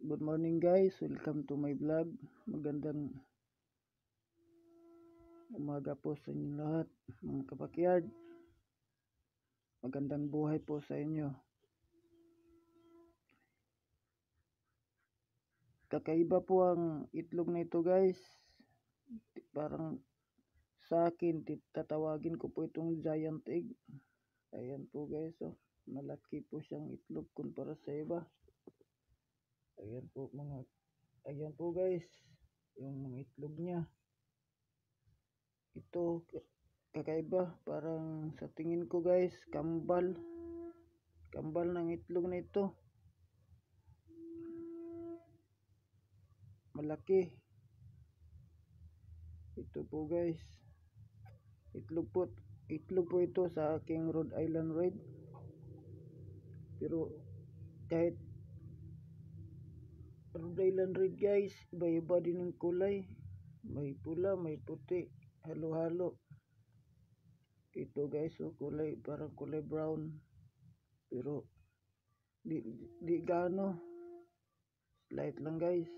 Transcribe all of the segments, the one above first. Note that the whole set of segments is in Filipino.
Good morning guys, welcome to my vlog. Magandang umaga po sa inyo lahat, mga kapakyard. Magandang buhay po sa inyo. Kakaiba po ang itlog na ito guys. Parang sa akin, tatawagin ko po itong giant egg. Ayan po guys, oh. Malaki po siyang itlog kumpara sa iba. Ayan po guys, yung mga itlog niya. Ito kakaiba, parang sa tingin ko guys, kambal ng itlog na ito. Malaki. Ito po guys, itlog po ito sa aking Rhode Island Red. Pero kahit Rhode Island Red guys, iba-iba din ang kulay. May pula, may puti, halo-halo. Ito guys, kulay, parang kulay brown. Pero di gaano, light lang guys.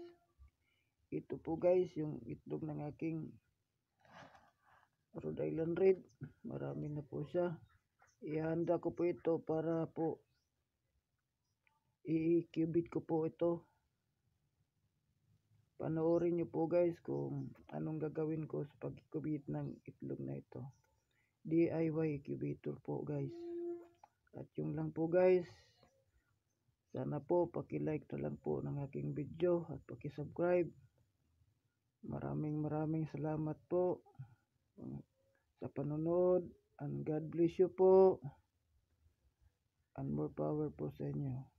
Ito po guys, yung itlog ng aking Rhode Island Red. Marami na po siya. Ihanda ko po ito para po i-cubit ko po ito. Panoorin nyo po guys kung anong gagawin ko sa pag-cubit ng itlog na ito. DIY cubitor po guys. At yung lang po guys. Sana po paki-like na lang po ng aking video at paki-subscribe. Maraming salamat po sa panonood, and God bless you po, and more power po sa inyo.